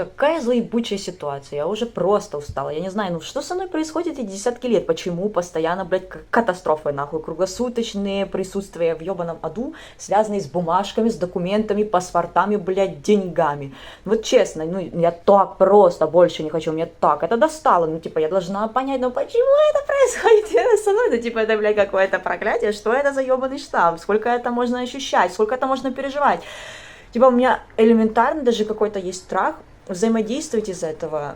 какая злоебучая ситуация. Я уже просто устала. Я не знаю, ну что со мной происходит эти десятки лет? Почему постоянно, блядь, катастрофы, нахуй, круглосуточные присутствия в ебаном аду, связанные с бумажками, с документами, паспортами, блядь, деньгами. Вот честно, ну я так просто больше не хочу, мне так это достало. Ну типа я должна понять, ну почему это происходит со мной? Ну типа это, блядь, какое-то проклятие, что это за ебаный штамп? Сколько это можно ощущать, сколько это можно переживать? Типа у меня элементарно даже какой-то есть страх взаимодействовать из этого,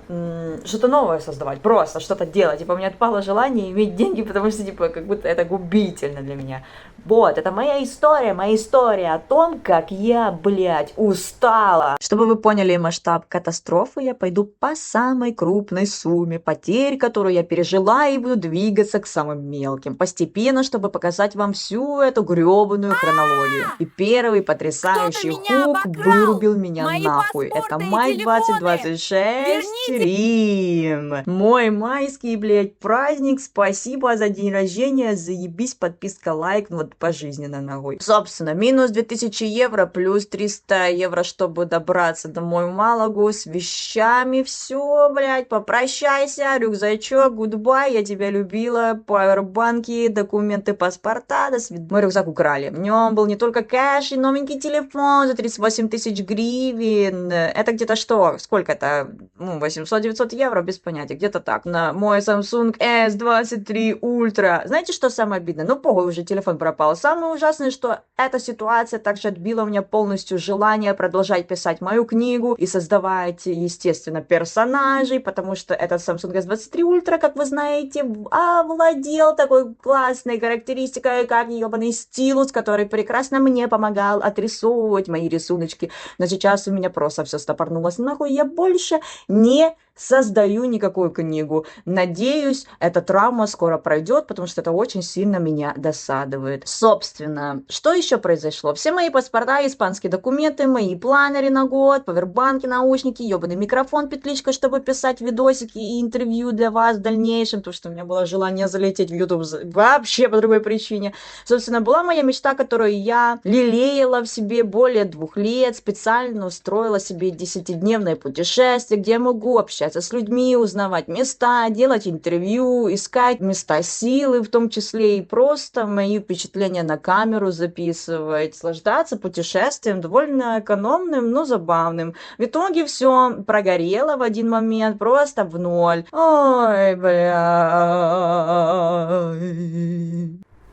что-то новое создавать, просто что-то делать. Типа у меня отпало желание иметь деньги, потому что, типа, как будто это губительно для меня. Вот, это моя история о том, как я, блядь, устала. Чтобы вы поняли масштаб катастрофы, я пойду по самой крупной сумме потерь, которую я пережила, и буду двигаться к самым мелким. Постепенно, чтобы показать вам всю эту гребаную хронологию. И первый Кто-то потрясающий меня хук обокрал! вырубил меня Мои нахуй. Это паспорты и май телефоны! 2026 Верните! Рим. Мой майский, блядь, праздник. Спасибо за день рождения. Заебись, подписка, лайк. Ну, вот пожизненно нахуй. Собственно, минус 2000 евро, плюс 300 евро, чтобы добраться домой в Малагу с вещами. Все, блядь, попрощайся. Рюкзачок, гудбай, я тебя любила. Пауэрбанки, документы, паспорта. До свидания. Мой рюкзак украли. В нем был не только кэш и новенький телефон за 38 тысяч гривен. Это где-то что? Сколько это? Ну, 800-900 евро, без понятия. Где-то так. На мой Samsung S23 Ultra. Знаете, что самое обидное? Ну, похуй, уже телефон пропал. Самое ужасное, что эта ситуация также отбила у меня полностью желание продолжать писать мою книгу и создавать, естественно, персонажей, потому что этот Samsung S23 Ultra, как вы знаете, овладел такой классной характеристикой, как ебаный стилус, который прекрасно мне помогал отрисовывать мои рисуночки. Но сейчас у меня просто все стопорнулось нахуй, я больше не создаю никакую книгу. Надеюсь, эта травма скоро пройдет, потому что это очень сильно меня досадует. Собственно, что еще произошло? Все мои паспорта, испанские документы, мои планеры на год, павербанки, наушники, ебаный микрофон, петличка, чтобы писать видосики и интервью для вас в дальнейшем, потому что у меня было желание залететь в YouTube вообще по другой причине. Собственно, была моя мечта, которую я лелеяла в себе более 2 лет, специально устроила себе 10-дневное путешествие, где я могу общаться с людьми, узнавать места, делать интервью, искать места силы, в том числе и просто мои впечатления на камеру записывать, наслаждаться путешествием довольно экономным, но забавным. В итоге все прогорело в один момент, просто в ноль. Ой, бля.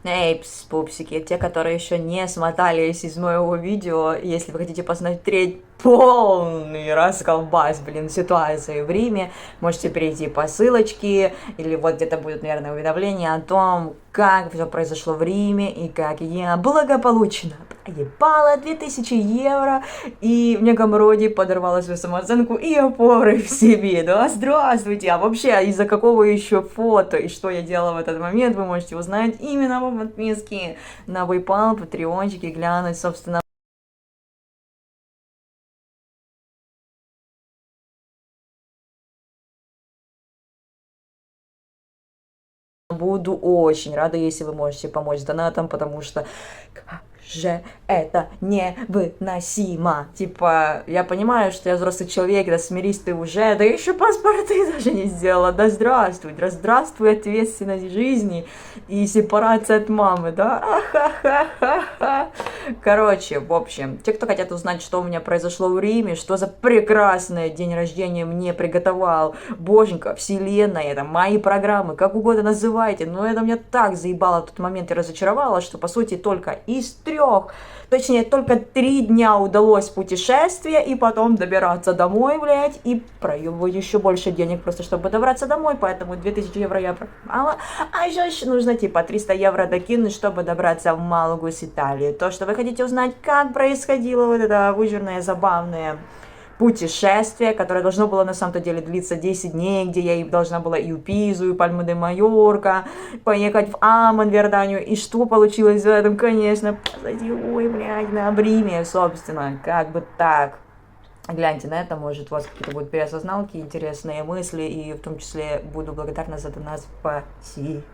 Эй, пупсики, те, которые еще не смотались из моего видео, если вы хотите посмотреть полный расколбас, блин, ситуации в Риме, можете перейти по ссылочке, или вот где-то будет, наверное, уведомление о том, как все произошло в Риме, и как я благополучно проебала 2000 евро, и в неком роде подорвала свою самооценку и опоры в себе. Да, здравствуйте! А вообще, из-за какого еще фото и что я делала в этот момент, вы можете узнать именно по подписке на PayPal, Патреончике, глянуть, собственно, буду очень рада, если вы можете помочь с донатом, потому что как же это невыносимо. Типа, я понимаю, что я взрослый человек, да смирись ты уже, да еще паспорты даже не сделала, да здравствуй ответственность жизни и сепарация от мамы, да? Ахахахаха. Короче, в общем, те, кто хотят узнать, что у меня произошло в Риме, что за прекрасный день рождения мне приготовал Боженька, вселенная, это мои программы, как угодно называйте, но это меня так заебало в тот момент и разочаровало, что, по сути, только из 3, точнее, только 3 дня удалось путешествие, и потом добираться домой, блядь, и проебывать еще больше денег, просто чтобы добраться домой, поэтому 2000 евро я пропала, а еще нужно, типа, 300 евро докинуть, чтобы добраться в Малагу с Италии. То, что вы хотите узнать, как происходило вот это вычурное, забавное путешествие, которое должно было на самом-то деле длиться 10 дней, где я и должна была и в Пизу, и Пальму де Майорка, поехать в Аман, в Иорданию. И что получилось в этом? Конечно, позади, ой, блядь, на Бриме, собственно, как бы так. Гляньте на это, может, у вас какие-то будут переосозналки, интересные мысли, и в том числе буду благодарна за донат. Спасибо.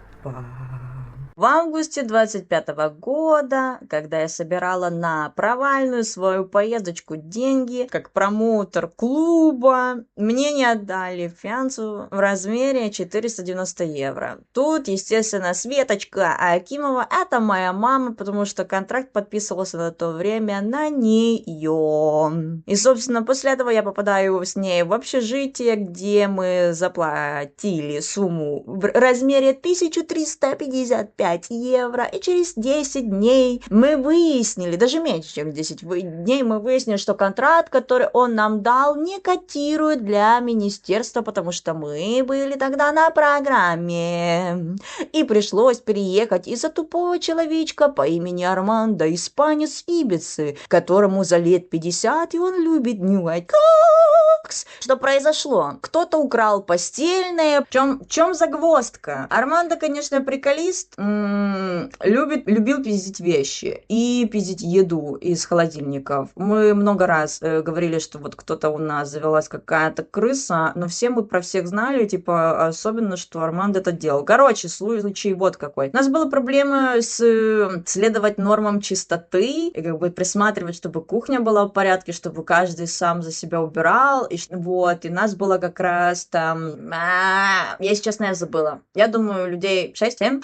В августе 25-го года, когда я собирала на провальную свою поездочку деньги, как промоутер клуба, мне не отдали финансу в размере 490 евро. Тут, естественно, Светочка Акимова, это моя мама, потому что контракт подписывался на то время на нее. И, собственно, после этого я попадаю с ней в общежитие, где мы заплатили сумму в размере 1355 евро. И через 10 дней мы выяснили, даже меньше, чем 10 дней, мы выяснили, что контракт, который он нам дал, не котирует для министерства, потому что мы были тогда на программе. И пришлось переехать из-за тупого человечка по имени Армандо, испанец Ибицы, которому за лет 50, и он любит нюхать кокс. Что произошло? Кто-то украл постельное. В чем загвоздка? Армандо, конечно, приколист, любил пиздить вещи и пиздить еду из холодильников. Мы много раз говорили, что вот кто-то у нас завелась какая-то крыса, но все мы про всех знали, типа, особенно, что Армандо это делал. Короче, случай вот какой. У нас была проблема следовать нормам чистоты, и как бы присматривать, чтобы кухня была в порядке, чтобы каждый сам за себя убирал, и вот, и нас было как раз там, я сейчас не забыла. Я думаю, людей 6-7,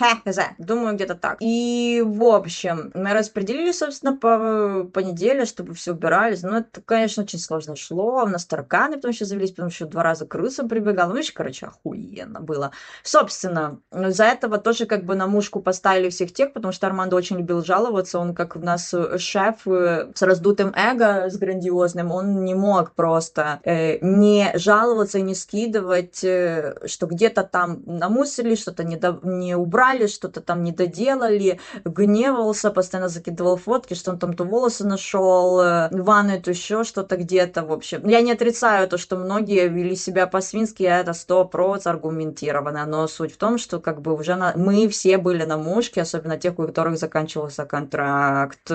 думаю, где-то так. И, в общем, мы распределили, собственно, по неделе, чтобы все убирались. Но это, конечно, очень сложно шло. У нас тараканы потом еще завелись, потому что 2 раза крыса прибегала. Ну, короче, охуенно было. Собственно, из-за этого тоже как бы на мушку поставили всех тех, потому что Армандо очень любил жаловаться. Он, как у нас шеф с раздутым эго, с грандиозным, он не мог просто не жаловаться и не скидывать, что где-то там намусорили, что-то не убрали, что-то там не доделали, гневался, постоянно закидывал фотки, что он там то волосы нашел, в ванной, то еще что-то где-то, в общем. Я не отрицаю то, что многие вели себя по-свински, это 100% аргументировано, но суть в том, что как бы уже мы все были на мушке, особенно тех, у которых заканчивался контракт.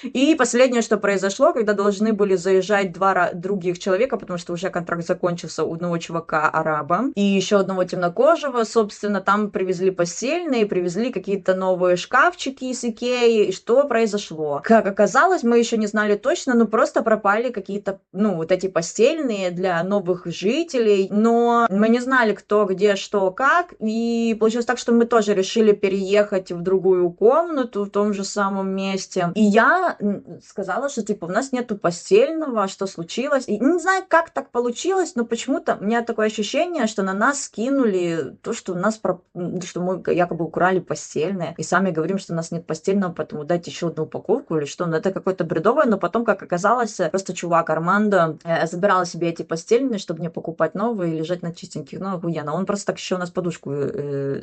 И последнее, что произошло, когда должны были заезжать 2 других человека, потому что уже контракт закончился, у одного чувака араба и еще одного темнокожего, собственно, там привезли постельные, привезли какие-то новые шкафчики из Икеи. И что произошло? Как оказалось, мы еще не знали точно, но просто пропали какие-то, вот эти постельные для новых жителей, но мы не знали, кто, где, что, как, и получилось так, что мы тоже решили переехать в другую комнату в том же самом месте. И я сказала, что типа у нас нету постельного, что случилось. И не знаю, как так получилось, но почему-то у меня такое ощущение, что на нас скинули то, что у нас что мы якобы украли постельное, и сами говорим, что у нас нет постельного, поэтому дайте еще одну упаковку или что. Но это какое-то бредовое, но потом, как оказалось, просто чувак Армандо забирал себе эти постельные, чтобы не покупать новые и лежать на чистеньких. Ну, охуенно. Он просто так еще у нас подушку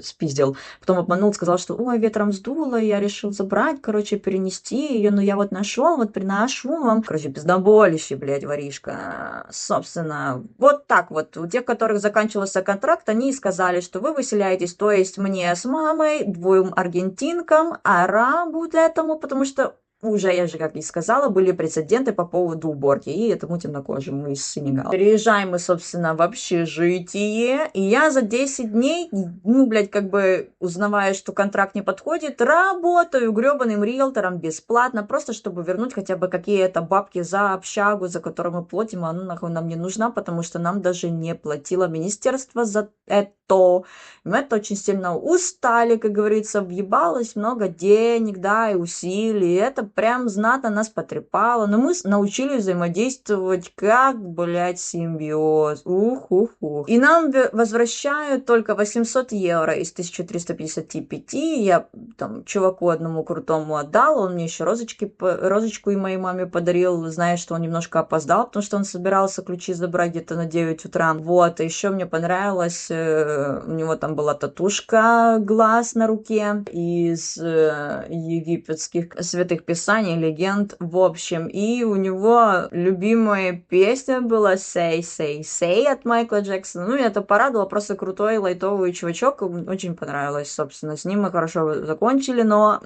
спиздил. Потом обманул, сказал, что ой, ветром сдуло, я решил забрать, короче, перенести ее, но я вот нашел, вот приношу вам. Короче, пиздоболище, блядь, воришка. Собственно, вот так вот. У тех, у которых заканчивался контракт, они сказали, что вы выселяетесь, то есть мне с мамой, 2 аргентинкам, арабу этому, потому что уже, я же как и сказала, были прецеденты по поводу уборки, и этому темнокожему из Сенегала. Переезжаем мы, собственно, в общежитие, и я за 10 дней, как бы узнавая, что контракт не подходит, работаю гребаным риэлтором бесплатно, просто чтобы вернуть хотя бы какие-то бабки за общагу, за которую мы платим, она нахуй нам не нужна, потому что нам даже не платило министерство за это. Мы это очень сильно устали, как говорится, въебалось много денег, да, и усилий, и это прям знатно нас потрепало, но мы научились взаимодействовать как, блядь, симбиоз. Ух-ух-ух. И нам возвращают только 800 евро из 1355. Я там чуваку одному крутому отдал, он мне еще розочку и моей маме подарил, зная, что он немножко опоздал, потому что он собирался ключи забрать где-то на 9 утра. Вот, и еще мне понравилось, у него там была татушка глаз на руке из египетских святых писаний, легенд, в общем. И у него любимая песня была «Say, say, say» от Майкла Джексона. Ну, и это порадовало, просто крутой, лайтовый чувачок, очень понравилось, собственно. С ним мы хорошо закончили, но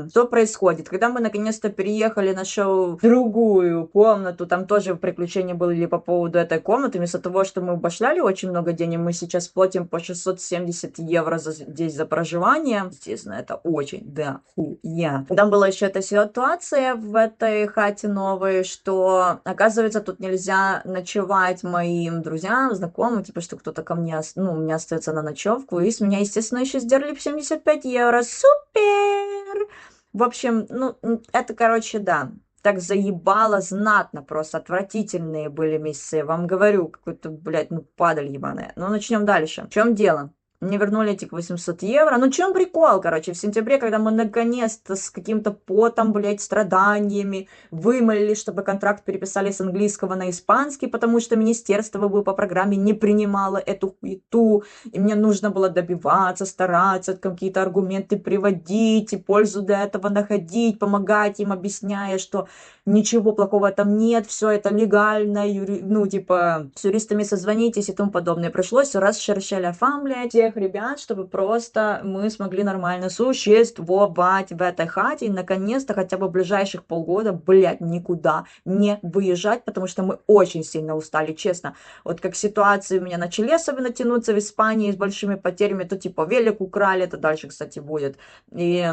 что происходит? Когда мы наконец-то переехали на шоу в другую комнату, там тоже приключения были по поводу этой комнаты, вместо того, что мы башляли очень много денег, мы сейчас платим по 670 евро здесь за проживание. Естественно, это очень дохуя. Там была еще эта ситуация в этой хате новой, что, оказывается, тут нельзя ночевать моим друзьям, знакомым, типа, что кто-то ко мне, ну, у меня остается на ночевку, и с меня, естественно, еще сдерли 75 евро. Супер! В общем, ну, это, короче, да. Так заебало знатно, просто отвратительные были месяцы. Я вам говорю, какой-то, блядь, ну, падаль ебаная. Ну, начнем дальше. В чем дело? Мне вернули эти 800 евро. Ну, чем прикол, короче, в сентябре, когда мы наконец-то с каким-то потом, блядь, страданиями вымолили, чтобы контракт переписали с английского на испанский, потому что министерство бы по программе не принимало эту хуету, и мне нужно было добиваться, стараться, какие-то аргументы приводить, и пользу для этого находить, помогать им, объясняя, что ничего плохого там нет, все это легально, ну, типа, с юристами созвонитесь и тому подобное. Пришлось расшершать оформлять тех ребят, чтобы просто мы смогли нормально существовать в этой хате и, наконец-то, хотя бы в ближайших полгода, блядь, никуда не выезжать, потому что мы очень сильно устали, честно. Вот как ситуации у меня начали особенно тянуться в Испании с большими потерями, то типа велик украли, это дальше, кстати, будет. И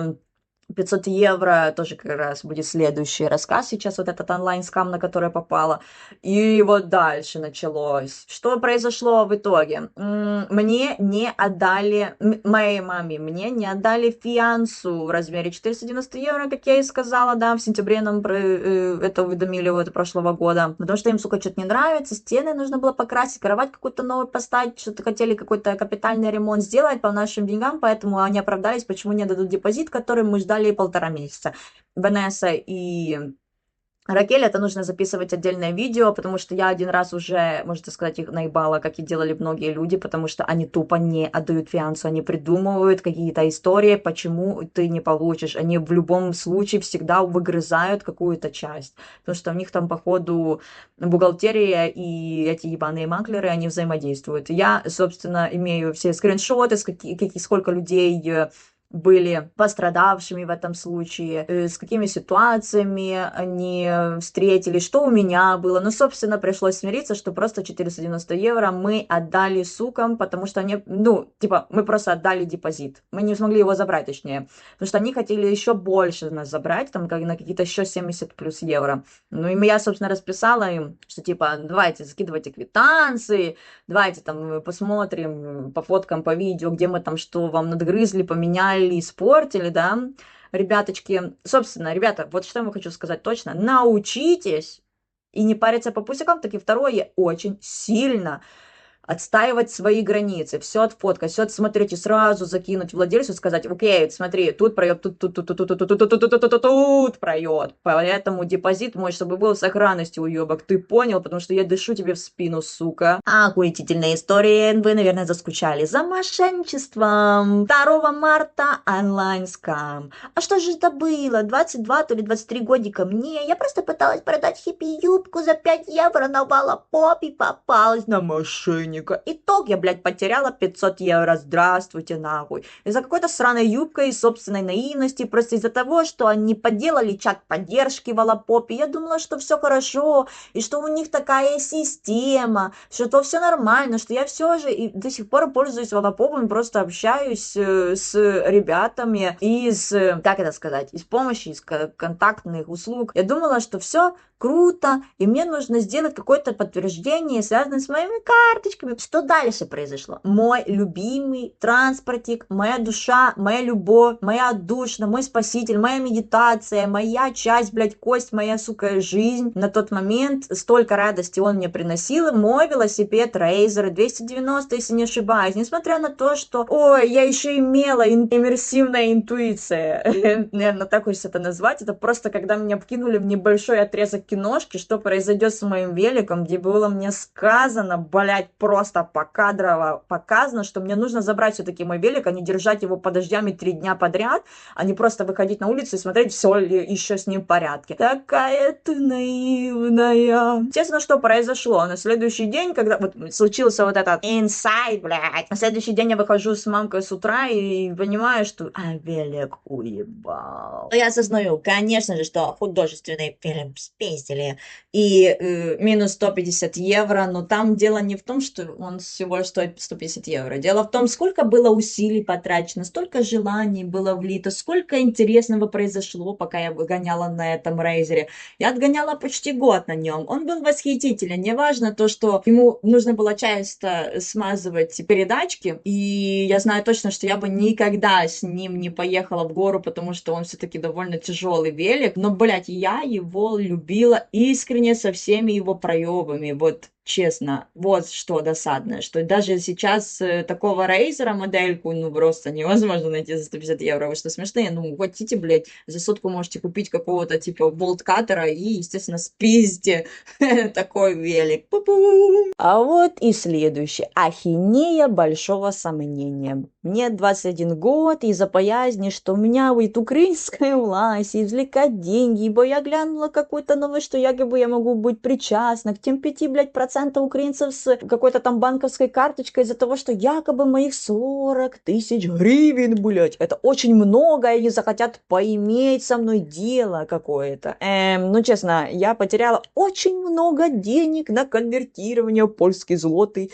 500 евро тоже как раз будет следующий рассказ. Сейчас вот этот онлайн-скам, на который я попала. И вот дальше началось. Что произошло в итоге? Мне не отдали, моей маме, мне не отдали фиансу в размере 490 евро, как я и сказала, да, в сентябре нам это уведомили вот прошлого года. Потому что им, сука, что-то не нравится, стены нужно было покрасить, кровать какую-то новую поставить, что-то хотели какой-то капитальный ремонт сделать по нашим деньгам, поэтому они оправдались, почему не дадут депозит, который мы ждали 1,5 месяца. Ванесса и Ракель, это нужно записывать отдельное видео, потому что я один раз уже, можно сказать, их наебала, как и делали многие люди, потому что они тупо не отдают фиансу, они придумывают какие-то истории, почему ты не получишь. Они в любом случае всегда выгрызают какую-то часть, потому что у них там, походу, бухгалтерия и эти ебаные маклеры, они взаимодействуют. Я, собственно, имею все скриншоты, сколько людей были пострадавшими в этом случае, с какими ситуациями они встретились, что у меня было. Ну, собственно, пришлось смириться, что просто 490 евро мы отдали сукам, потому что они, ну, типа, мы просто отдали депозит. Мы не смогли его забрать, точнее, потому что они хотели еще больше нас забрать, там, как на какие-то еще 70 плюс евро. Ну, и я, собственно, расписала им, что, типа, давайте, закидывайте квитанции, давайте там посмотрим по фоткам, по видео, где мы там что вам надгрызли, поменяли, испортили, да, ребяточки. Собственно, ребята, вот что я хочу сказать точно. Научитесь и не париться по пусикам, так и второе, очень сильно отстаивать свои границы, все отфоткать, все отсмотреть и сразу закинуть владельцу, сказать, окей, смотри, тут проёт, тут проёт, поэтому депозит мой, чтобы был в сохранности, уёбок, ты понял, потому что я дышу тебе в спину, сука. Охуительная история, вы, наверное, заскучали за мошенничеством. 2 марта онлайн-скам. А что же это было? 22, то ли 23 годика мне. Я просто пыталась продать хиппи-юбку за 5 евро на Валапоп и попалась на мошенника. Итог, я, блядь, потеряла 500 евро. Здравствуйте, нахуй. Из-за какой-то сраной юбкой и собственной наивности, просто из-за того, что они подделали чат поддержки в Валапопе. Я думала, что все хорошо, и что у них такая система, что то все нормально, что я все же и до сих пор пользуюсь Валапопом, просто общаюсь с ребятами из, как это сказать, из помощи, из контактных услуг. Я думала, что все круто, и мне нужно сделать какое-то подтверждение, связанное с моими карточками. Что дальше произошло? Мой любимый транспортик, моя душа, моя любовь, моя отдушина, мой спаситель, моя медитация, моя часть, блядь, кость, моя, сука, жизнь. На тот момент столько радости он мне приносил. Мой велосипед Razer 290, если не ошибаюсь. Несмотря на то, что, ой, я еще имела иммерсивная интуиция. Наверное, так хочется это назвать. Это просто, когда меня вкинули в небольшой отрезок киношки, что произойдет с моим великом, где было мне сказано, блядь, просто покадрово показано, что мне нужно забрать все-таки мой велик, а не держать его под дождями 3 дня подряд, а не просто выходить на улицу и смотреть, все ли еще с ним в порядке. Такая ты наивная. Честно, что произошло? На следующий день, когда вот случился вот этот инсайд, блядь, на следующий день я выхожу с мамкой с утра и понимаю, что велик уебал. Я осознаю, конечно же, что художественный фильм спиздили и минус 150 евро, но там дело не в том, что он всего лишь стоит 150 евро. Дело в том, сколько было усилий потрачено, столько желаний было влито, сколько интересного произошло, пока я гоняла на этом рейзере. Я отгоняла почти год на нем. Он был восхитителен. Неважно то, что ему нужно было часто смазывать передачки. И я знаю точно, что я бы никогда с ним не поехала в гору, потому что он все-таки довольно тяжелый велик. Но, блядь, я его любила искренне со всеми его проебами. Вот честно, вот что досадное, что даже сейчас такого рейзера модельку, ну, просто невозможно найти за 150 евро. Вы что, смешные? Ну, хотите, блядь, за сотку можете купить какого-то типа болткатера и, естественно, спиздите такой велик. Пу-пу. А вот и следующий. Ахинея большого сомнения. Мне 21 год, из-за боязни, что у меня будет украинская власть, извлекать деньги, ибо я глянула какую-то новость, что якобы я могу быть причастна к тем 5, блядь, процентам украинцев с какой-то там банковской карточкой из-за того, что якобы моих 40 тысяч гривен, блядь, это очень много, и они захотят поиметь со мной дело какое-то. Ну, честно, я потеряла очень много денег на конвертирование в польский злотый,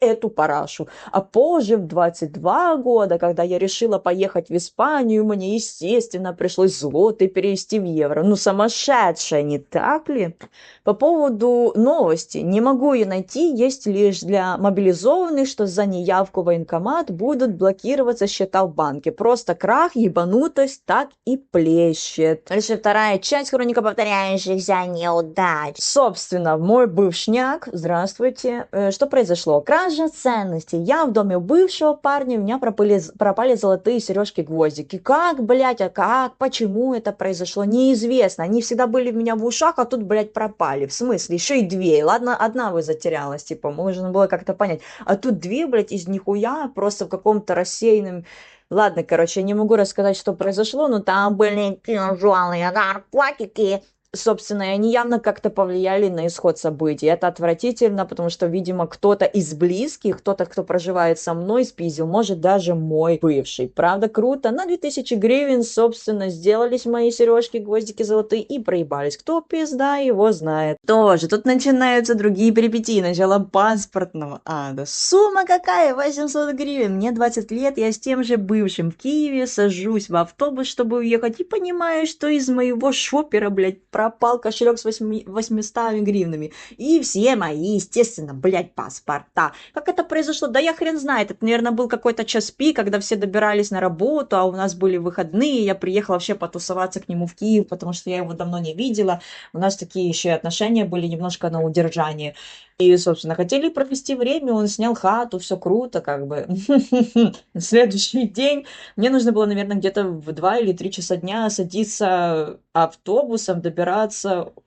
эту парашу. А позже, в 22 года, когда я решила поехать в Испанию, мне, естественно, пришлось злоты перевести в евро. Ну, сумасшедшая, не так ли? По поводу новости. Не могу ее найти, есть лишь для мобилизованных, что за неявку в военкомат будут блокироваться счета в банке. Просто крах, ебанутость так и плещет. Дальше вторая часть хроника повторяющихся неудач. Собственно, мой бывшняк, здравствуйте. Что произошло? Кража ценностей. Я в доме у бывшего парня, у меня пропали золотые сережки-гвоздики. Как, блядь, а как, почему это произошло, неизвестно. Они всегда были у меня в ушах, а тут, блядь, пропали. В смысле, еще и две. Ладно, одна вы затерялась, типа, можно было как-то понять. А тут две, блядь, из нихуя, просто в каком-то рассеянном... Ладно, короче, я не могу рассказать, что произошло, но там были тяжелые наркотики. Собственно, и они явно как-то повлияли на исход событий. Это отвратительно, потому что, видимо, кто-то из близких, кто-то, кто проживает со мной, спиздил, может, даже мой бывший. Правда, круто. На 2000 гривен, собственно, сделались мои сережки, гвоздики золотые и проебались. Кто пизда его знает. Тоже, тут начинаются другие перипетии. Начало паспортного ада. Сумма какая? 800 гривен. Мне 20 лет, я с тем же бывшим в Киеве сажусь в автобус, чтобы уехать, и понимаю, что из моего шопера, блядь, пропал кошелек с 800 гривнами. И все мои, естественно, блядь, паспорта. Как это произошло? Да я хрен знает. Это, наверное, был какой-то час пик, когда все добирались на работу, а у нас были выходные. Я приехала вообще потусоваться к нему в Киев, потому что я его давно не видела. У нас такие еще и отношения были немножко на удержании. И, собственно, хотели провести время, он снял хату, все круто, как бы. На следующий день мне нужно было, наверное, где-то в 2 или 3 часа дня садиться автобусом, добираться в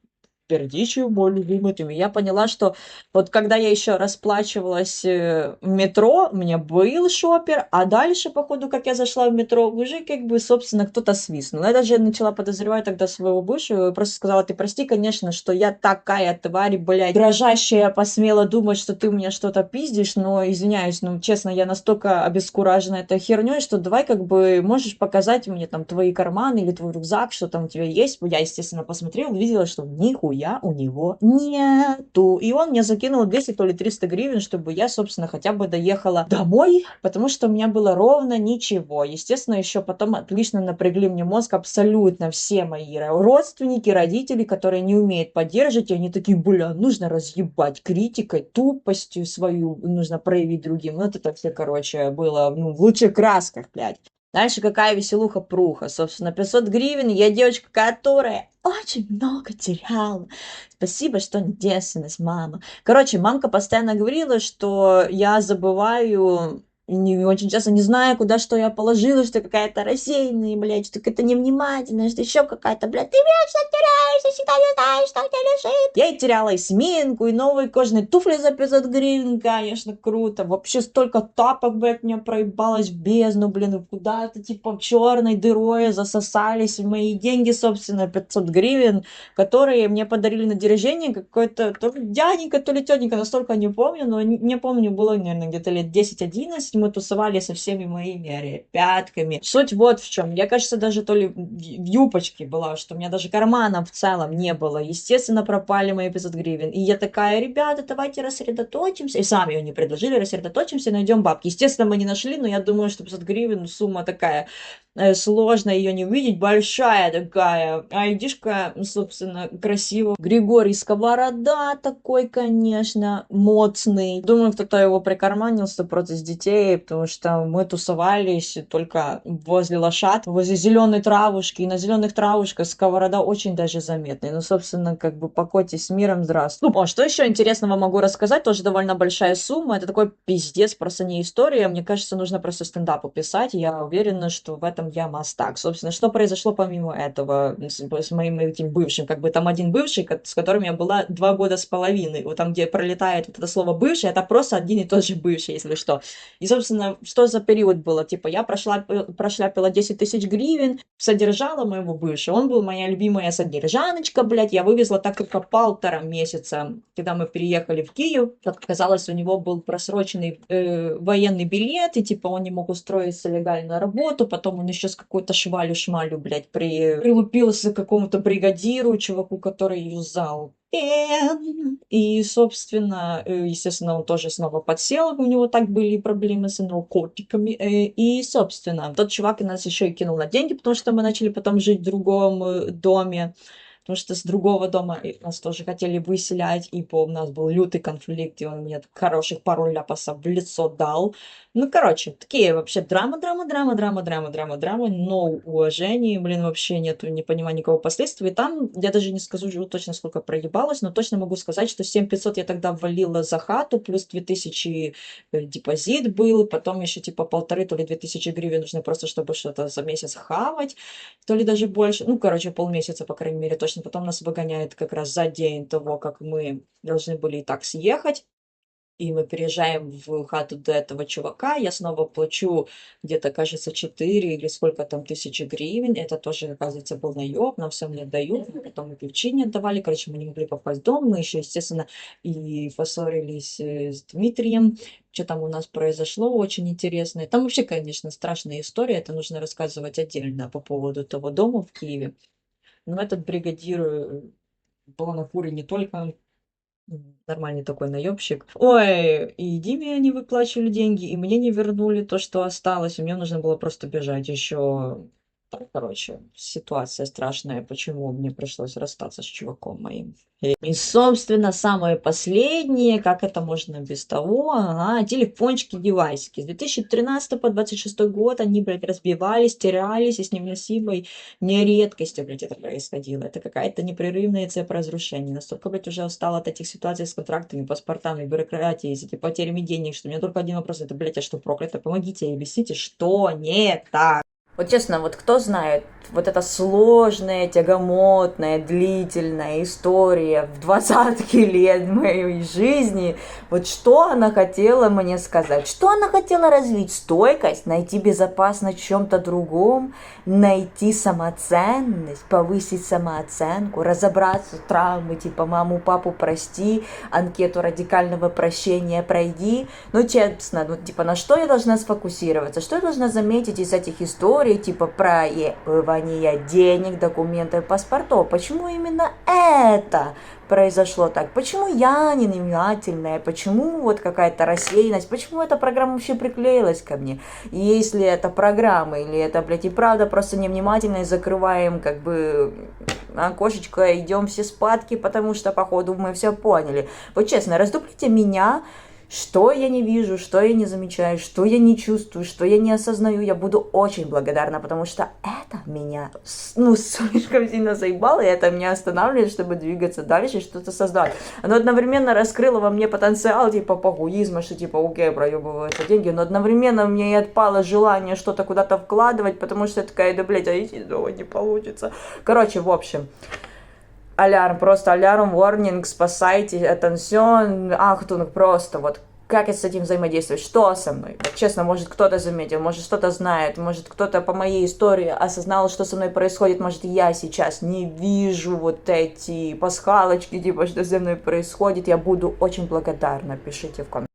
Бердичев, мой любимый. И я поняла, что вот когда я еще расплачивалась в метро, у меня был шопер, а дальше, походу, как я зашла в метро, уже как бы, собственно, кто-то свистнул. Я даже начала подозревать тогда своего бывшего, и просто сказала: ты прости, конечно, что я такая тварь, блядь, дрожащая, посмела думать, что ты у меня что-то пиздишь, но, извиняюсь, ну, честно, я настолько обескуражена этой херней, что давай, как бы, можешь показать мне там твои карманы или твой рюкзак, что там у тебя есть. Я, естественно, посмотрела, увидела, что нихуя у него нету. И он мне закинул 200 то ли 300 гривен, чтобы я, собственно, хотя бы доехала домой, потому что у меня было ровно ничего. Естественно, еще потом отлично напрягли мне мозг абсолютно все мои родственники, родители, которые не умеют поддерживать, и они такие: бля, нужно разъебать критикой, тупостью свою нужно проявить другим. Вот это все, короче, было, ну, в лучших красках, блядь. Дальше какая веселуха-пруха. Собственно, 500 гривен. Я девочка, которая очень много теряла. Спасибо, что не девственность, мама. Короче, мамка постоянно говорила, что я забываю, не очень часто не знаю, куда что я положила, что какая-то рассеянная, блядь, что какая-то невнимательная, что еще какая-то, блядь, ты вечно теряешься, всегда не знаешь, что у тебя лежит. Я и теряла и сменку, и новые кожаные туфли за 500 гривен, конечно, круто. Вообще столько тапок, блядь, мне проебалось в бездну, блин, куда-то типа черной дырой засосались в мои деньги, собственно, 500 гривен, которые мне подарили на день рождения какой-то то ли дяденька, то ли тетенька, настолько не помню, но не помню, было, наверное, где-то лет 10-11, мы тусовали со всеми моими пятками. Суть вот в чем. Я, кажется, даже то ли в юбочке была, что у меня даже карманов в целом не было. было. Естественно, пропали мои 500 гривен. И я такая, ребята, давайте рассредоточимся. И сами они предложили, рассредоточимся, найдем бабки. Естественно, мы не нашли, но я думаю, что 500 гривен сумма такая сложно ее не увидеть, большая такая, айдишка, собственно, красиво. Григорий Сковорода такой, конечно, моцный. Думаю, кто-то его прикарманил 100% с детей, потому что мы тусовались только возле лошад, возле зеленой травушки, и на зеленых травушках Сковорода очень даже заметный. Ну, собственно, как бы покойтесь с миром, здравствуй. Ну, а что еще интересного могу рассказать? Тоже довольно большая сумма. Это такой пиздец, просто не история. Мне кажется, нужно просто стендап писать. Я уверена, что в этом я мастак. Собственно, что произошло помимо этого с моим этим бывшим? Как бы там один бывший, с которым я была 2 года с половиной. Вот там, где пролетает вот это слово бывший, это просто один и тот же бывший, если что. И, собственно, что за период было? Типа, я прошляпила 10 тысяч гривен, содержала моего бывшего. Он был моя любимая содержаночка, блядь. Я вывезла так только 1,5 месяца, когда мы переехали в Киев. Как оказалось, у него был просроченный военный билет, и типа он не мог устроиться легально на работу. Потом он еще с какой-то швалю-шмалю, блядь, прилупился к какому-то бригадиру, чуваку, который юзал пен. И, собственно, естественно, он тоже снова подсел, у него так были проблемы с наркотиками. И, собственно, тот чувак нас еще и кинул на деньги, потому что мы начали потом жить в другом доме. Потому что с другого дома нас тоже хотели выселять, и у нас был лютый конфликт, и он мне хороших пару ляпасов в лицо дал. Ну, короче, такие вообще драма, но уважения, блин, вообще нету, не понимаю никакого последствия. И там, я даже не скажу точно, сколько проебалась, но точно могу сказать, что 7500 я тогда ввалила за хату, плюс 2000 депозит был, потом еще типа 1500, то ли 2000 гривен нужно просто, чтобы что-то за месяц хавать, то ли даже больше, ну, короче, полмесяца, по крайней мере, точно. Потом нас выгоняет как раз за день того, как мы должны были и так съехать. И мы переезжаем в хату до этого чувака, я снова плачу где-то, кажется, 4 или сколько там тысячи гривен. Это тоже, оказывается, был наеб, нам всем не отдают, потом и ключи не отдавали. Короче, мы не могли попасть в дом, мы еще, естественно, и поссорились с Дмитрием. Что там у нас произошло, очень интересное. Там вообще, конечно, страшная история, это нужно рассказывать отдельно по поводу того дома в Киеве. Но этот бригадир был на фуре не только нормальный такой наебщик. Ой, и Диме они выплачивали деньги, и мне не вернули то, что осталось, и мне нужно было просто бежать еще. Так, короче, ситуация страшная, почему мне пришлось расстаться с чуваком моим. И, собственно, самое последнее, как это можно без того, телефончики, девайсики. С 2013 по 26 год они, блядь, разбивались, терялись, и с невыносимой не редкостью, блядь, это происходило. Это какая-то непрерывная цепь разрушений. Настолько, блядь, уже устала от этих ситуаций с контрактами, паспортами, бюрократией, с этими потерями денег, что у меня только один вопрос, это, блядь, я что, проклято? Помогите и объясните, что не так. Вот честно, вот кто знает, вот эта сложная, тягомотная, длительная история в 20-ки лет моей жизни, вот что она хотела мне сказать? Что она хотела развить? Стойкость, найти безопасность в чем-то другом, найти самоценность, повысить самооценку, разобраться в травмы, типа маму, папу прости, анкету радикального прощения пройди. Ну, честно, ну, типа на что я должна сфокусироваться? Что я должна заметить из этих историй, типа проебывания денег, документов, паспортов? Почему именно это произошло так? Почему я не внимательная? Почему вот какая-то рассеянность? Почему эта программа вообще приклеилась ко мне? И если это программа или это, блядь, и правда просто невнимательность, закрываем как бы окошечко, идем все спадки, потому что, походу, мы все поняли. Вот честно, раздуплите меня. Что я не вижу, что я не замечаю, что я не чувствую, что я не осознаю, я буду очень благодарна, потому что это меня, ну, слишком сильно заебало, и это меня останавливает, чтобы двигаться дальше и что-то создать. Оно одновременно раскрыло во мне потенциал, типа, похуизма, что, типа, окей, проебываются деньги, но одновременно мне и отпало желание что-то куда-то вкладывать, потому что я такая, да, блядь, а идти дома не получится. Короче, в общем... Алярм, просто алярм, warning, спасайте, attention, ахтунг, просто вот как я с этим взаимодействую, что со мной. Вот, честно, может кто-то заметил, может что-то знает, может кто-то по моей истории осознал, что со мной происходит, может я сейчас не вижу вот эти пасхалочки, типа что со мной происходит, я буду очень благодарна, пишите в комментариях.